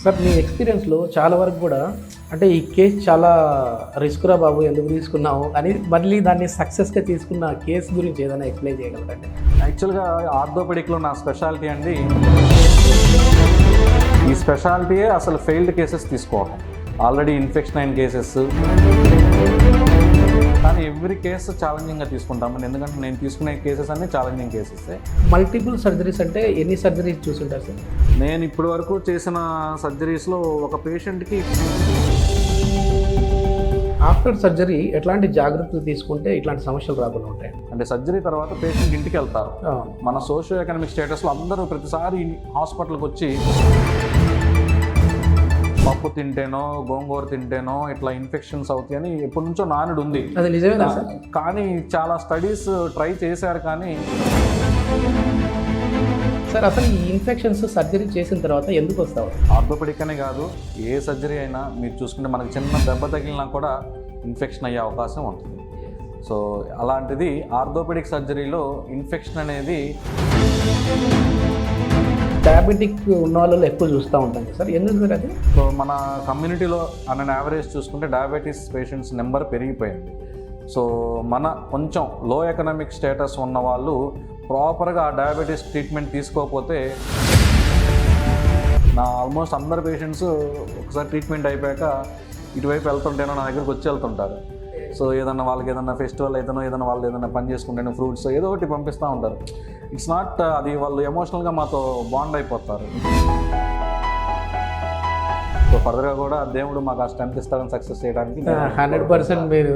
Sir మీ ఎక్స్పీరియన్స్లో చాలా వరకు కూడా అంటే ఈ కేసు చాలా రిస్క్ రా బాబు ఎందుకు తీసుకున్నావు అని మళ్ళీ దాన్ని సక్సెస్గా తీసుకున్న కేసు గురించి ఏదైనా ఎక్స్ప్లెయిన్ చేయగలరండి? యాక్చువల్గా ఆర్థోపెడిక్లో నా స్పెషాలిటీ అండి, ఈ స్పెషాలిటీయే అసలు ఫెయిల్డ్ కేసెస్ తీసుకోవటం. ఆల్రెడీ ఇన్ఫెక్షన్ అయిన కేసెస్, కానీ ఎవ్రీ కేసు ఛాలెంజింగ్గా తీసుకుంటామండి. ఎందుకంటే నేను తీసుకునే కేసెస్ అన్నీ ఛాలెంజింగ్ కేసెస్. మల్టిపుల్ సర్జరీస్ అంటే ఎన్ని సర్జరీస్ చూసుంటారు సార్? నేను ఇప్పటి వరకు చేసిన సర్జరీస్లో ఒక పేషెంట్కి ఆఫ్టర్ సర్జరీ ఎట్లాంటి జాగ్రత్తలు తీసుకుంటే ఇట్లాంటి సమస్యలు రాకుండా ఉంటాయి? అంటే సర్జరీ తర్వాత పేషెంట్ ఇంటికి వెళ్తారు. మన సోషియో ఎకనామిక్ స్టేటస్లో అందరూ ప్రతిసారి హాస్పిటల్కి వచ్చి పప్పు తింటేనో గోంగూర తింటేనో ఇట్లా ఇన్ఫెక్షన్స్ అవుతాయని ఎప్పటి నుంచో నానుడు ఉంది. అది నిజమేనా సార్? కానీ చాలా స్టడీస్ ట్రై చేశారు. కానీ సార్ అసలు ఈ ఇన్ఫెక్షన్స్ సర్జరీ చేసిన తర్వాత ఎందుకు వస్తావు? ఆర్థోపెడిక్ అనే కాదు, ఏ సర్జరీ అయినా మీరు చూసుకుంటే మనకు చిన్న దెబ్బ తగిలినా కూడా ఇన్ఫెక్షన్ అయ్యే అవకాశం ఉంటుంది. సో అలాంటిది ఆర్థోపెడిక్ సర్జరీలో ఇన్ఫెక్షన్ అనేది డయాబెటిక్ ఉన్న వాళ్ళలో ఎక్కువ చూస్తూ ఉంటాం సార్, ఎందుకు సార్ అది? సో మన కమ్యూనిటీలో అన్న యావరేజ్ చూసుకుంటే డయాబెటీస్ పేషెంట్స్ నెంబర్ పెరిగిపోయింది. సో మన కొంచెం లో ఎకనామిక్ స్టేటస్ ఉన్న వాళ్ళు ప్రాపర్గా డయాబెటీస్ ట్రీట్మెంట్ తీసుకోకపోతే నా ఆల్మోస్ట్ అందరు పేషెంట్స్ ఒకసారి ట్రీట్మెంట్ అయిపోయాక ఇటువైపు వెళ్తుంటేనో నా దగ్గరికి వచ్చి వెళ్తుంటారు. సో ఏదన్నా వాళ్ళకి ఏదన్నా ఫెస్టివల్ అయితేనో ఏదైనా వాళ్ళు ఏదైనా పని చేసుకుంటేనో ఫ్రూట్స్ ఏదో ఒకటి పంపిస్తూ ఉంటారు. ఇట్స్ నాట్ అది వాళ్ళు ఎమోషనల్గా మాతో బాండ్ అయిపోతారు. సో ఫర్దర్గా కూడా దేవుడు మాకు ఆ స్ట్రెంత్ ఇస్తారని సక్సెస్ చేయడానికి 100% మీరు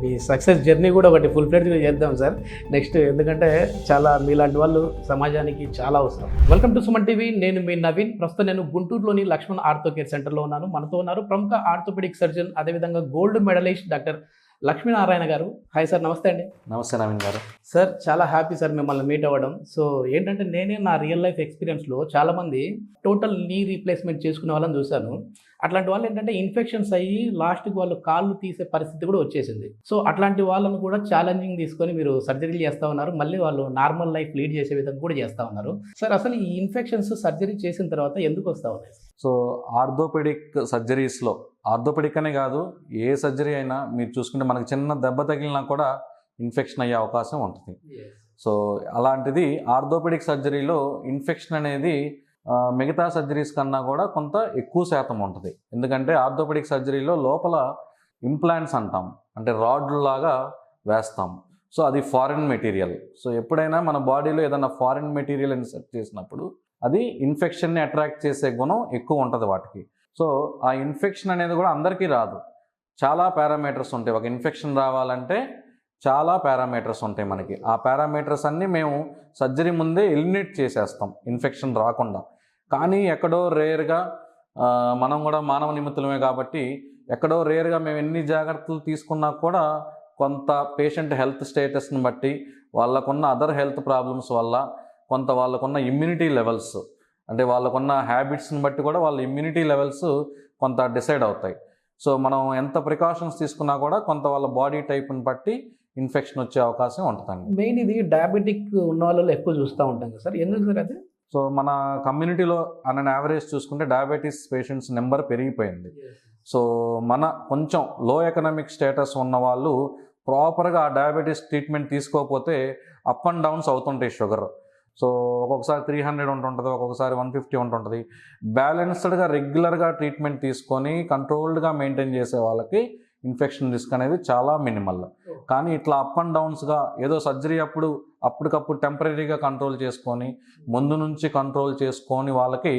మీ సక్సెస్ జర్నీ కూడా ఒకటి ఫుల్ ఫ్లెడ్జ్గా చేద్దాం సార్ నెక్స్ట్. ఎందుకంటే చాలా మీలాంటి వాళ్ళు సమాజానికి చాలా అవసరం. వెల్కమ్ టు సుమన్ టీవీ, నేను మీ నవీన్. ప్రస్తుతం నేను గుంటూరులోని లక్ష్మణ్ ఆర్థో కేర్ సెంటర్లో ఉన్నాను. మనతో ఉన్నారు ప్రముఖ ఆర్థోపెడిక్ సర్జన్, అదేవిధంగా గోల్డ్ మెడలిస్ట్ డాక్టర్ లక్ష్మీనారాయణ గారు. హాయ్ సార్, నమస్తే అండి. నమస్తే నవీన్ గారు. సార్ చాలా హ్యాపీ సార్ మిమ్మల్ని మీట్ అవ్వడం. సో ఏంటంటే నేనే నా రియల్ లైఫ్ ఎక్స్పీరియన్స్లో చాలామంది టోటల్ నీ రీప్లేస్మెంట్ చేసుకునే వాళ్ళని చూశాను. అట్లాంటి వాళ్ళు ఏంటంటే ఇన్ఫెక్షన్స్ అయ్యి లాస్ట్కి వాళ్ళు కాళ్ళు తీసే పరిస్థితి కూడా వచ్చేసింది. సో అట్లాంటి వాళ్ళను కూడా ఛాలెంజింగ్ తీసుకొని మీరు సర్జరీలు చేస్తూ ఉన్నారు, మళ్ళీ వాళ్ళు నార్మల్ లైఫ్ లీడ్ చేసే విధంగా కూడా చేస్తూ ఉన్నారు. సార్ అసలు ఈ ఇన్ఫెక్షన్స్ సర్జరీ చేసిన తర్వాత ఎందుకు వస్తూ ఉన్నాయి? సో ఆర్థోపెడిక్ సర్జరీస్లో, ఆర్థోపెడిక్ అనే కాదు, ఏ సర్జరీ అయినా మీరు చూసుకుంటే మనకు చిన్న దెబ్బ తగిలినా కూడా ఇన్ఫెక్షన్ అయ్యే అవకాశం ఉంటుంది. సో అలాంటిది ఆర్థోపెడిక్ సర్జరీలో ఇన్ఫెక్షన్ అనేది మిగతా సర్జరీస్ కన్నా కూడా కొంత ఎక్కువ శాతం ఉంటుంది. ఎందుకంటే ఆర్థోపెడిక్ సర్జరీలో లోపల ఇంప్లాంట్స్ అంటాం, అంటే రాడ్లు లాగా వేస్తాం. సో అది ఫారిన్ మెటీరియల్. సో ఎప్పుడైనా మన బాడీలో ఏదైనా ఫారిన్ మెటీరియల్ ఇన్సర్ట్ చేసినప్పుడు అది ఇన్ఫెక్షన్ని అట్రాక్ట్ చేసే గుణం ఎక్కువ ఉంటుంది వాటికి. సో ఆ ఇన్ఫెక్షన్ అనేది కూడా అందరికీ రాదు. చాలా పారామీటర్స్ ఉంటాయి. ఒక ఇన్ఫెక్షన్ రావాలంటే చాలా పారామీటర్స్ ఉంటాయి మనకి. ఆ పారామీటర్స్ అన్నీ మేము సర్జరీ ముందే ఎలిమినేట్ చేసేస్తాం ఇన్ఫెక్షన్ రాకుండా. కానీ ఎక్కడో రేర్గా, మనం కూడా మానవ నిమిత్తమే కాబట్టి ఎక్కడో రేర్గా మేము ఎన్ని జాగ్రత్తలు తీసుకున్నా కూడా కొంత పేషెంట్ హెల్త్ స్టేటస్ని బట్టి, వాళ్ళకున్న అదర్ హెల్త్ ప్రాబ్లమ్స్ వల్ల, కొంత వాళ్ళకున్న ఇమ్యూనిటీ లెవెల్స్, అంటే వాళ్ళకున్న హ్యాబిట్స్ని బట్టి కూడా వాళ్ళ ఇమ్యూనిటీ లెవెల్స్ కొంత డిసైడ్ అవుతాయి. సో మనం ఎంత ప్రికాషన్స్ తీసుకున్నా కూడా కొంత వాళ్ళ బాడీ టైప్ని బట్టి ఇన్ఫెక్షన్ వచ్చే అవకాశం ఉంటుందండి. మెయిన్ ఇది డయాబెటిక్ ఉన్న వాళ్ళలో ఎక్కువ చూస్తూ ఉంటాం కదా సార్, ఎందుకు సార్ అది? సో మన కమ్యూనిటీలో అన్న యావరేజ్ చూసుకుంటే డయాబెటీస్ పేషెంట్స్ నెంబర్ పెరిగిపోయింది. సో మన కొంచెం లో ఎకనామిక్ స్టేటస్ ఉన్న వాళ్ళు ప్రాపర్గా ఆ డయాబెటీస్ ట్రీట్మెంట్ తీసుకోకపోతే అప్ అండ్ డౌన్స్ అవుతుంటాయి షుగర్. సో ఒక్కొక్కసారి 300 ఉంటుంటుంది, ఒక్కొక్కసారి 150 ఉంటుంటుంది. బ్యాలెన్స్డ్గా రెగ్యులర్గా ట్రీట్మెంట్ తీసుకొని కంట్రోల్డ్గా మెయింటైన్ చేసే వాళ్ళకి ఇన్ఫెక్షన్ రిస్క్ అనేది చాలా మినిమల్. కానీ ఇట్లా అప్ అండ్ డౌన్స్గా ఏదో సర్జరీ అప్పటికప్పుడు టెంపరీగా కంట్రోల్ చేసుకొని, ముందు నుంచి కంట్రోల్ చేసుకొని వాళ్ళకి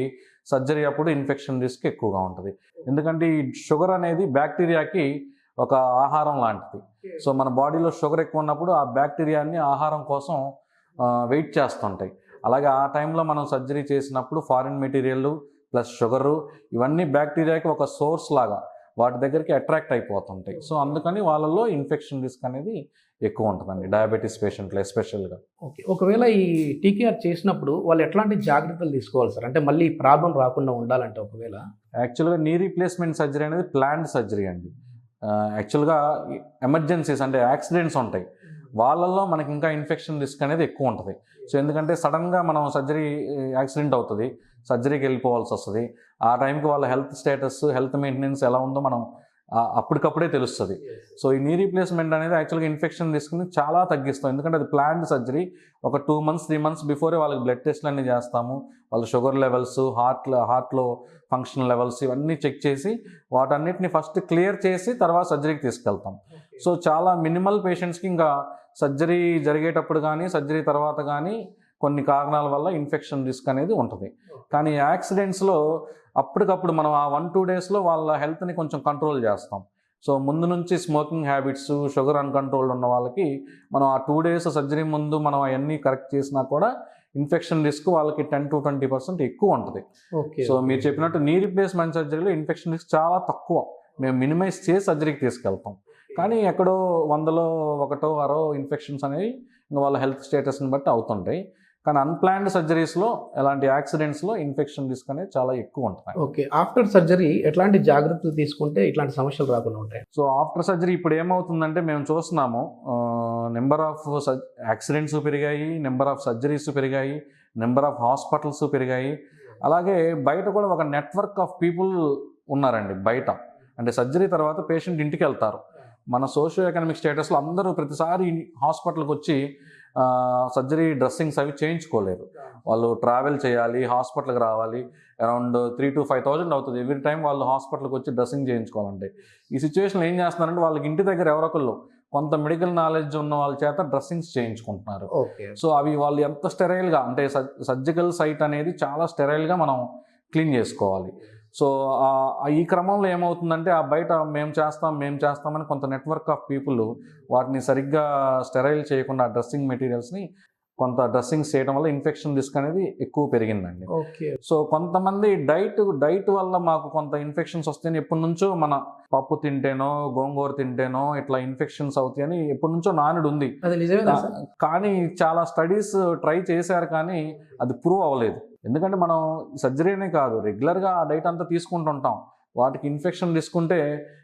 సర్జరీ అప్పుడు ఇన్ఫెక్షన్ రిస్క్ ఎక్కువగా ఉంటుంది. ఎందుకంటే ఈ షుగర్ అనేది బ్యాక్టీరియాకి ఒక ఆహారం లాంటిది. సో మన బాడీలో షుగర్ ఎక్కువ ఉన్నప్పుడు ఆ బ్యాక్టీరియాని ఆహారం కోసం వెయిట్ చేస్తుంటాయి. అలాగే ఆ టైంలో మనం సర్జరీ చేసినప్పుడు ఫారిన్ మెటీరియల్ ప్లస్ షుగరు ఇవన్నీ బ్యాక్టీరియాకి ఒక సోర్స్ లాగా వాటి దగ్గరికి అట్రాక్ట్ అయిపోతుంటాయి. సో అందుకని వాళ్ళలో ఇన్ఫెక్షన్ రిస్క్ అనేది ఎక్కువ ఉంటుందండి డయాబెటీస్ పేషెంట్లు ఎస్పెషల్గా. ఓకే, ఒకవేళ ఈ టీకేఆర్ చేసినప్పుడు వాళ్ళు ఎట్లాంటి జాగ్రత్తలు తీసుకోవాలి సార్? అంటే మళ్ళీ ప్రాబ్లం రాకుండా ఉండాలంటే ఒకవేళ యాక్చువల్గా నీ రీప్లేస్మెంట్ సర్జరీ అనేది ప్లాన్డ్ సర్జరీ అండి. యాక్చువల్గా ఎమర్జెన్సీస్ అంటే యాక్సిడెంట్స్ ఉంటాయి. వాళ్ళల్లో మనకి ఇంకా ఇన్ఫెక్షన్ రిస్క్ అనేది ఎక్కువ ఉంటుంది. సో ఎందుకంటే సడన్గా మనం సర్జరీ యాక్సిడెంట్ అవుతుంది, సర్జరీకి వెళ్ళిపోవాల్సి వస్తుంది. ఆ టైంకి వాళ్ళ హెల్త్ స్టేటస్, హెల్త్ మెయింటెనెన్స్ ఎలా ఉందో మనం అప్పటికప్పుడే తెలుస్తుంది. సో ఈ నీ రీప్లేస్మెంట్ అనేది యాక్చువల్గా ఇన్ఫెక్షన్ రిస్క్ని చాలా తగ్గిస్తాం. ఎందుకంటే అది ప్లాన్డ్ సర్జరీ. ఒక 2 months 3 months బిఫోరే వాళ్ళకి బ్లడ్ టెస్ట్లు అన్నీ చేస్తాము. వాళ్ళ షుగర్ లెవెల్స్, హార్ట్లో ఫంక్షన్ లెవెల్స్ ఇవన్నీ చెక్ చేసి వాటన్నిటిని ఫస్ట్ క్లియర్ చేసి తర్వాత సర్జరీకి తీసుకెళ్తాం. సో చాలా మినిమల్ పేషెంట్స్కి ఇంకా సర్జరీ జరిగేటప్పుడు కానీ సర్జరీ తర్వాత కానీ కొన్ని కారణాల వల్ల ఇన్ఫెక్షన్ రిస్క్ అనేది ఉంటుంది. కానీ యాక్సిడెంట్స్లో అప్పటికప్పుడు మనం ఆ 1-2 daysలో వాళ్ళ హెల్త్ని కొంచెం కంట్రోల్ చేస్తాం. సో ముందు నుంచి స్మోకింగ్ హ్యాబిట్స్, షుగర్ అన్కంట్రోల్డ్ ఉన్న వాళ్ళకి మనం ఆ 2 days సర్జరీ ముందు మనం అవన్నీ కరెక్ట్ చేసినా కూడా ఇన్ఫెక్షన్ రిస్క్ వాళ్ళకి 10-20% ఎక్కువ ఉంటుంది. సో మీరు చెప్పినట్టు నీ రీప్లేస్మెంట్ సర్జరీలో ఇన్ఫెక్షన్ రిస్క్ చాలా తక్కువ. మేము మినిమైజ్ చేసి సర్జరీకి తీసుకెళ్తాం. కానీ ఎక్కడో 100లో 1 6 ఇన్ఫెక్షన్స్ అనేవి ఇంకా వాళ్ళ హెల్త్ స్టేటస్ని బట్టి అవుతుంటాయి. కానీ అన్ప్లాన్డ్ సర్జరీస్లో, ఎలాంటి యాక్సిడెంట్స్లో ఇన్ఫెక్షన్ రిస్క్ అనేది చాలా ఎక్కువ ఉంటుంది. ఓకే, ఆఫ్టర్ సర్జరీ ఎట్లాంటి జాగ్రత్తలు తీసుకుంటే ఇట్లాంటి సమస్యలు రాకుండా ఉంటాయి? సో ఆఫ్టర్ సర్జరీ ఇప్పుడు ఏమవుతుందంటే మేము చూస్తున్నాము, నెంబర్ ఆఫ్ యాక్సిడెంట్స్ పెరిగాయి, నెంబర్ ఆఫ్ సర్జరీస్ పెరిగాయి, నెంబర్ ఆఫ్ హాస్పిటల్స్ పెరిగాయి. అలాగే బయట కూడా ఒక నెట్వర్క్ ఆఫ్ పీపుల్ ఉన్నారండి బయట. అంటే సర్జరీ తర్వాత పేషెంట్ ఇంటికి వెళ్తారు. మన సోషియో ఎకనామిక్ స్టేటస్లో అందరూ ప్రతిసారి హాస్పిటల్కి వచ్చి సర్జరీ డ్రెస్సింగ్స్ అవి చేయించుకోలేరు. వాళ్ళు ట్రావెల్ చేయాలి, హాస్పిటల్కి రావాలి. అరౌండ్ 3,000 to 5,000 అవుతుంది ఎవ్రీ టైం వాళ్ళు హాస్పిటల్కి వచ్చి డ్రెస్సింగ్ చేయించుకోవాలంటే. ఈ సిచ్యువేషన్లో ఏం చేస్తున్నారంటే వాళ్ళకి ఇంటి దగ్గర ఎవరొకళ్ళు కొంత మెడికల్ నాలెడ్జ్ ఉన్న వాళ్ళ చేత డ్రెస్సింగ్స్ చేయించుకుంటున్నారు. సో అవి వాళ్ళు ఎంత స్టెరైల్గా, అంటే సర్జికల్ సైట్ అనేది చాలా స్టెరైల్గా మనం క్లీన్ చేసుకోవాలి. సో ఈ క్రమంలో ఏమవుతుందంటే ఆ బయట మేము చేస్తామని కొంత నెట్వర్క్ ఆఫ్ పీపుల్ వాటిని సరిగ్గా స్టెరైల్ చేయకుండా డ్రెస్సింగ్ మెటీరియల్స్ని కొంత డ్రెస్సింగ్స్ చేయడం వల్ల ఇన్ఫెక్షన్ రిస్క్ అనేది ఎక్కువ పెరిగిందండి. సో కొంతమంది డైట్ వల్ల మాకు కొంత ఇన్ఫెక్షన్స్ వస్తాయని ఎప్పటి నుంచో, మన పప్పు తింటేనో గోంగూర తింటేనో ఇట్లా ఇన్ఫెక్షన్స్ అవుతాయని ఎప్పటి నుంచో నానుడు ఉంది. కానీ చాలా స్టడీస్ ట్రై చేశారు కానీ అది ప్రూవ్ అవ్వలేదు. ఎందుకంటే మనం సర్జరీనే కాదు, రెగ్యులర్గా ఆ డైట్ అంతా తీసుకుంటుంటాం. వాటికి ఇన్ఫెక్షన్ రిస్క్ ఉంటే,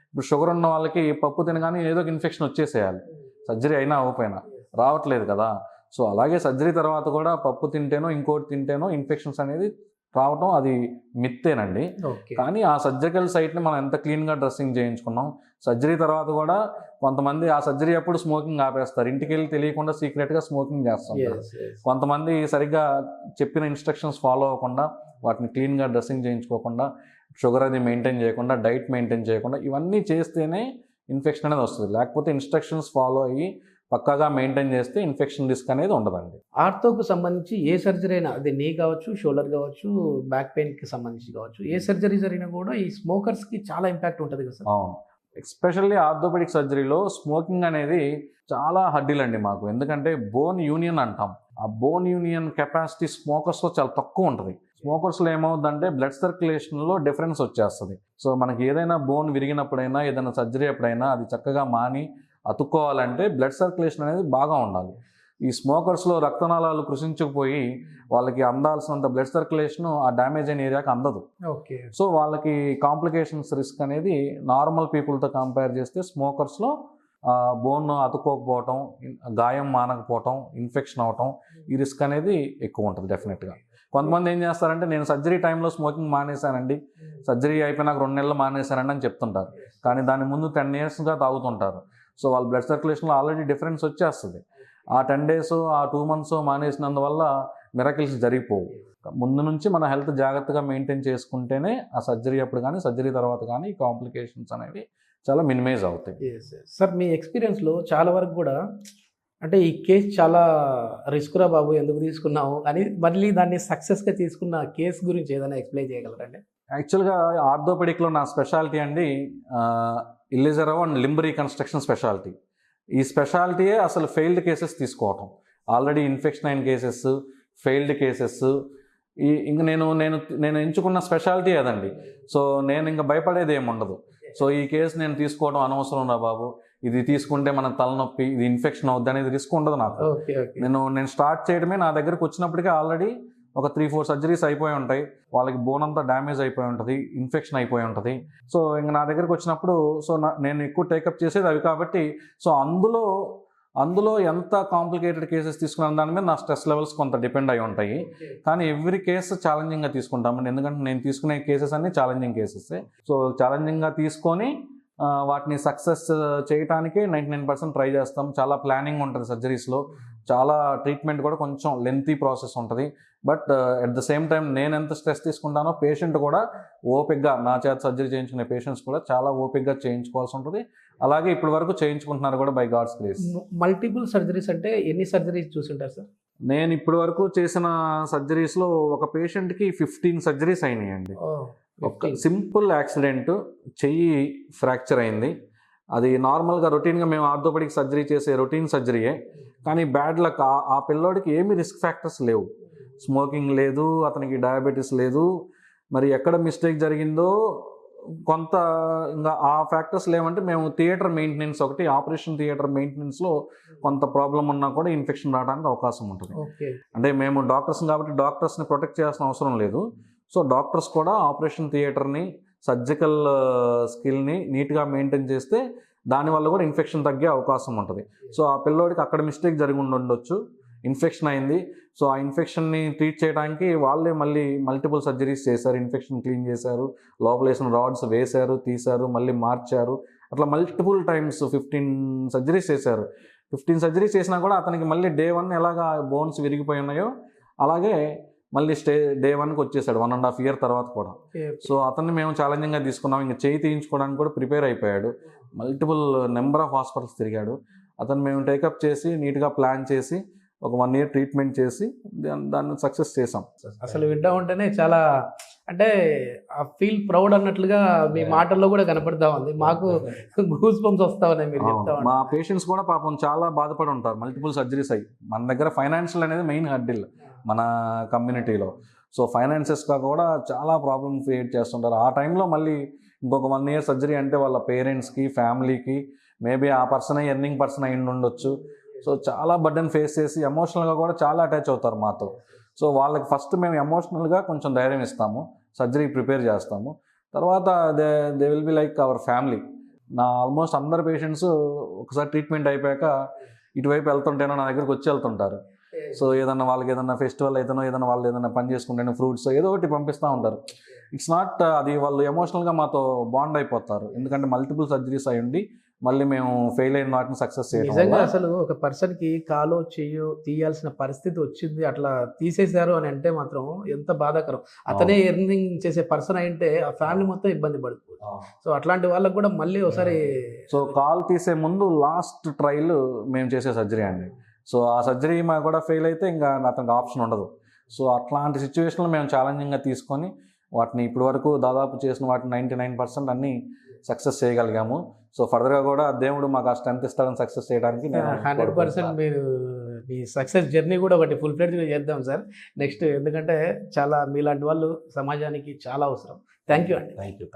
ఇప్పుడు షుగర్ ఉన్న వాళ్ళకి పప్పు తినగానే ఏదో ఒక ఇన్ఫెక్షన్ వచ్చేసేయాలి, సర్జరీ అయినా అవ్వకపోయినా. రావట్లేదు కదా. సో అలాగే సర్జరీ తర్వాత కూడా పప్పు తింటేనో ఇంకోటి తింటేనో ఇన్ఫెక్షన్స్ అనేది రావటం అది మిత్తేనండి. కానీ ఆ సర్జికల్ సైట్ని మనం ఎంత క్లీన్గా డ్రెస్సింగ్ చేయించుకున్నాం, సర్జరీ తర్వాత కూడా కొంతమంది ఆ సర్జరీ అప్పుడు స్మోకింగ్ ఆపేస్తారు, ఇంటికి వెళ్ళి తెలియకుండా సీక్రెట్గా స్మోకింగ్ చేస్తుంటారు. కొంతమంది సరిగ్గా చెప్పిన ఇన్స్ట్రక్షన్స్ ఫాలో అవ్వకుండా, వాటిని క్లీన్గా డ్రెస్సింగ్ చేయించుకోకుండా, షుగర్ అది మెయింటైన్ చేయకుండా, డైట్ మెయింటైన్ చేయకుండా, ఇవన్నీ చేస్తేనే ఇన్ఫెక్షన్ అనేది వస్తుంది. లేకపోతే ఇన్స్ట్రక్షన్స్ ఫాలో అయ్యి పక్కాగా మెయింటైన్ చేస్తే ఇన్ఫెక్షన్ రిస్క్ అనేది ఉండదండి. ఆర్థోకు సంబంధించి ఏ సర్జరీ అయినా, అది నీ కావచ్చు, షోల్డర్ కావచ్చు, బ్యాక్ పెయిన్కి సంబంధించి కావచ్చు, ఏ సర్జరీ జరిగినా కూడా ఈ స్మోకర్స్కి చాలా ఇంపాక్ట్ ఉంటుంది కదా సార్? అవును, ఎస్పెషల్లీ ఆర్థోపెడిక్ సర్జరీలో స్మోకింగ్ అనేది చాలా హడ్డీలండి మాకు. ఎందుకంటే బోన్ యూనియన్ అంటాం. ఆ బోన్ యూనియన్ కెపాసిటీ స్మోకర్స్లో చాలా తక్కువ ఉంటుంది. స్మోకర్స్లో ఏమవుతుందంటే బ్లడ్ సర్క్యులేషన్లో డిఫరెన్స్ వచ్చేస్తుంది. సో మనకి ఏదైనా బోన్ విరిగినప్పుడైనా, ఏదైనా సర్జరీ అప్పుడైనా అది చక్కగా మాని అతుక్కోవాలంటే బ్లడ్ సర్క్యులేషన్ అనేది బాగా ఉండాలి. ఈ స్మోకర్స్లో రక్తనాళాలు కృషించుకుపోయి వాళ్ళకి అందాల్సినంత బ్లడ్ సర్క్యులేషన్ ఆ డ్యామేజ్ అయిన ఏరియాకి అందదు. సో వాళ్ళకి కాంప్లికేషన్స్ రిస్క్ అనేది నార్మల్ పీపుల్తో కంపేర్ చేస్తే స్మోకర్స్లో బోన్ అతుక్కోకపోవటం, గాయం మానకపోవటం, ఇన్ఫెక్షన్ అవటం, ఈ రిస్క్ అనేది ఎక్కువ ఉంటుంది డెఫినెట్గా. కొంతమంది ఏం చేస్తారంటే నేను సర్జరీ టైంలో స్మోకింగ్ మానేశానండి, సర్జరీ అయిపోయినాక 2 నెలలు మానేశానండి అని చెప్తుంటారు. కానీ దాని ముందు 10 yearsగా తాగుతుంటారు. సో వాళ్ళ బ్లడ్ సర్క్యులేషన్లో ఆల్రెడీ డిఫరెన్స్ వచ్చేస్తుంది. ఆ 10 days ఆ 2 months మానేసినందువల్ల మిరకిల్స్ జరిగిపోవు. ముందు నుంచి మన హెల్త్ జాగ్రత్తగా మెయింటైన్ చేసుకుంటేనే ఆ సర్జరీ అప్పుడు కానీ సర్జరీ తర్వాత కానీ కాంప్లికేషన్స్ అనేవి చాలా మినిమైజ్ అవుతాయి. సార్ మీ ఎక్స్పీరియన్స్లో చాలా వరకు కూడా అంటే ఈ కేసు చాలా రిస్క్ రా బాబు, ఎందుకు తీసుకున్నావు అని మళ్ళీ దాన్ని సక్సెస్గా తీసుకున్న కేసు గురించి ఏదైనా ఎక్స్ప్లెయిన్ చేయగలరండి? యాక్చువల్గా ఆర్థోపెడిక్లో నా స్పెషాలిటీ అండి ఇల్లిజరవ్ అండ్ లింబ్ రీకన్స్ట్రక్షన్ స్పెషాలిటీ. ఈ స్పెషాలిటీయే అసలు ఫెయిల్డ్ కేసెస్ తీసుకోవటం. ఆల్రెడీ ఇన్ఫెక్షన్ అయిన కేసెస్, ఫెయిల్డ్ కేసెస్, ఇంకా నేను ఎంచుకున్న స్పెషాలిటీ అదండి. సో నేను ఇంకా భయపడేది ఏమి ఉండదు. సో ఈ కేసు నేను తీసుకోవడం అనవసరం రా బాబు, ఇది తీసుకుంటే మన తలనొప్పి, ఇది ఇన్ఫెక్షన్ అవుద్ది అనేది రిస్క్ ఉండదు నాకు. నేను స్టార్ట్ చేయడమే, నా దగ్గరకు వచ్చినప్పటికే ఆల్రెడీ ఒక 3-4 సర్జరీస్ అయిపోయి ఉంటాయి. వాళ్ళకి బోన్ అంతా డ్యామేజ్ అయిపోయి ఉంటుంది, ఇన్ఫెక్షన్ అయిపోయి ఉంటుంది. సో ఇంకా నా దగ్గరకు వచ్చినప్పుడు నేను ఎక్కువ టేకప్ చేసేది అవి కాబట్టి, సో అందులో అందులో ఎంత కాంప్లికేటెడ్ కేసెస్ తీసుకున్న దాని మీద నా స్ట్రెస్ లెవెల్స్ కొంత డిపెండ్ అయి ఉంటాయి. కానీ ఎవ్రీ కేసు ఛాలెంజింగ్గా తీసుకుంటామండి, ఎందుకంటే నేను తీసుకునే కేసెస్ అన్ని ఛాలెంజింగ్ కేసెస్. సో ఛాలెంజింగ్గా తీసుకొని వాటిని సక్సెస్ చేయడానికి 99% ట్రై చేస్తాం. చాలా ప్లానింగ్ ఉంటుంది సర్జరీస్లో, చాలా ట్రీట్మెంట్ కూడా కొంచెం లెంతీ ప్రాసెస్ ఉంటుంది. But at the same time నేను ఎంత స్ట్రెస్ తీసుకుంటానో పేషెంట్ కూడా ఓపిక్గా, నా చేత సర్జరీ చేయించుకునే పేషెంట్స్ కూడా చాలా ఓపిక్గా చేయించుకోవాల్సి ఉంటుంది. అలాగే ఇప్పటి వరకు చేయించుకుంటున్నారు కూడా by God's grace. Multiple surgeries అంటే ఎన్ని సర్జరీస్ చూసుంటారు సార్? నేను ఇప్పటి వరకు చేసిన సర్జరీస్లో ఒక పేషెంట్కి 15 సర్జరీస్ అయినాయండి. ఒక సింపుల్ యాక్సిడెంట్, చెయ్యి ఫ్రాక్చర్ అయింది. అది నార్మల్గా రొటీన్గా మేము ఆర్థోపెడిక్ సర్జరీ చేసే రొటీన్ సర్జరీయే. కానీ బ్యాడ్ లక్, ఆ పిల్లోడికి ఏమి రిస్క్ ఫ్యాక్టర్స్ లేవు. స్మోకింగ్ లేదు, అతనికి డయాబెటీస్ లేదు. మరి ఎక్కడ మిస్టేక్ జరిగిందో కొంత ఇంకా ఆ ఫ్యాక్టర్స్ లేవంటే మేము థియేటర్ మెయింటెనెన్స్, ఒకటి ఆపరేషన్ థియేటర్ మెయింటెనెన్స్లో కొంత ప్రాబ్లం ఉన్నా కూడా ఇన్ఫెక్షన్ రావడానికి అవకాశం ఉంటుంది. అంటే మేము డాక్టర్స్ కాబట్టి డాక్టర్స్ని ప్రొటెక్ట్ చేయాల్సిన అవసరం లేదు. సో డాక్టర్స్ కూడా ఆపరేషన్ థియేటర్ని, సర్జికల్ స్కిల్ని నీట్గా మెయింటైన్ చేస్తే దానివల్ల కూడా ఇన్ఫెక్షన్ తగ్గే అవకాశం ఉంటుంది. సో ఆ పిల్లోడికి అక్కడ మిస్టేక్ జరిగి ఉండొచ్చు, ఇన్ఫెక్షన్ అయింది. సో ఆ ఇన్ఫెక్షన్ని ట్రీట్ చేయడానికి వాళ్ళే మళ్ళీ మల్టిపుల్ సర్జరీస్ చేశారు. ఇన్ఫెక్షన్ క్లీన్ చేశారు, లోపల వేసిన రాడ్స్ వేశారు, తీశారు, మళ్ళీ మార్చారు. అట్లా మల్టిపుల్ టైమ్స్ 15 సర్జరీస్ చేశారు. 15 సర్జరీస్ చేసినా కూడా అతనికి మళ్ళీ డే 1 ఎలాగా బోన్స్ విరిగిపోయి ఉన్నాయో అలాగే మళ్ళీ డే 1కి వచ్చేసాడు 1.5 year తర్వాత కూడా. సో అతన్ని మేము ఛాలెంజింగ్గా తీసుకున్నాం. ఇంకా చేయి తీయించుకోవడానికి కూడా ప్రిపేర్ అయిపోయాడు. మల్టిపుల్ నెంబర్ ఆఫ్ హాస్పిటల్స్ తిరిగాడు. అతను మేము టేకప్ చేసి నీట్గా ప్లాన్ చేసి ఒక 1 year ట్రీట్మెంట్ చేసి దాన్ని సక్సెస్ చేసాం. అసలు వింటా ఉంటేనే చాలా, అంటే ఆ ఫీల్ ప్రౌడ్ అన్నట్లుగా మీ మాటల్లో కూడా కనపడతా ఉంది. మాకు గూస్ బంప్స్ వస్తా ఉన్నాయి మీరు చెప్తా ఉంటే. మా పేషెంట్స్ కూడా పాపం చాలా బాధపడి ఉంటారు మల్టిపుల్ సర్జరీస్ అయ్యి. మన దగ్గర ఫైనాన్షియల్ అనేది మెయిన్ హర్డిల్ మన కమ్యూనిటీలో. సో ఫైనాన్సెస్గా కూడా చాలా ప్రాబ్లమ్ క్రియేట్ చేస్తుంటారు. ఆ టైంలో మళ్ళీ ఇంకొక 1 year సర్జరీ అంటే వాళ్ళ పేరెంట్స్కి, ఫ్యామిలీకి, మేబీ ఆ పర్సన్ ఎర్నింగ్ పర్సన్ అయి ఉండొచ్చు. సో చాలా బర్డెన్ ఫేస్ చేసి ఎమోషనల్గా కూడా చాలా అటాచ్ అవుతారు మాతో. సో వాళ్ళకి ఫస్ట్ మేము ఎమోషనల్గా కొంచెం ధైర్యం ఇస్తాము, సర్జరీ ప్రిపేర్ చేస్తాము. తర్వాత they will be like our family. నా ఆల్మోస్ట్ అందరు పేషెంట్స్ ఒకసారి ట్రీట్మెంట్ అయిపోయాక ఇటువైపు వెళ్తుంటేనో నా దగ్గరికి వచ్చి వెళ్తుంటారు. సో ఏదన్నా వాళ్ళకి ఏదన్నా ఫెస్టివల్ అయితేనో, ఏదైనా వాళ్ళు ఏదైనా పని చేసుకుంటేనో ఫ్రూట్స్ ఏదో ఒకటి పంపిస్తూ ఉంటారు. ఇట్స్ నాట్, అది వాళ్ళు ఎమోషనల్గా మాతో బాండ్ అయిపోతారు. ఎందుకంటే మల్టిపుల్ సర్జరీస్ అయ్యండి మళ్ళీ మేము ఫెయిల్ అయిన వాటిని సక్సెస్ చేయడం. నిజంగా అసలు ఒక పర్సన్కి కాలో చెయ్యో తీయాల్సిన పరిస్థితి వచ్చింది, అట్లా తీసేశారు అని అంటే మాత్రం ఎంత బాధాకరం. అతనే ఎర్నింగ్ చేసే పర్సన్ అయింటే ఆ ఫ్యామిలీ మొత్తం ఇబ్బంది పడుతుంది. సో అట్లాంటి వాళ్ళకి కూడా మళ్ళీ ఒకసారి. సో కాల్ తీసే ముందు లాస్ట్ ట్రైల్ మేము చేసే సర్జరీ అండి. సో ఆ సర్జరీ మాకు కూడా ఫెయిల్ అయితే ఇంకా అతనికి ఆప్షన్ ఉండదు. సో అట్లాంటి సిచ్యువేషన్లో మేము ఛాలెంజింగ్గా తీసుకొని వాటిని ఇప్పటి వరకు దాదాపు చేసిన వాటిని 99% అన్నీ సక్సెస్ చేయగలిగాము. సో ఫర్దర్గా కూడా దేవుడు మాకు ఆ స్ట్రెంత్ ఇస్తాడని సక్సెస్ చేయడానికి 100% మీరు మీ సక్సెస్ జర్నీ కూడా ఒకటి ఫుల్ ఫ్లెడ్జ్గా చేద్దాం సార్ నెక్స్ట్. ఎందుకంటే చాలా మీలాంటి వాళ్ళు సమాజానికి చాలా అవసరం. థ్యాంక్ యూ అండి. Thank you.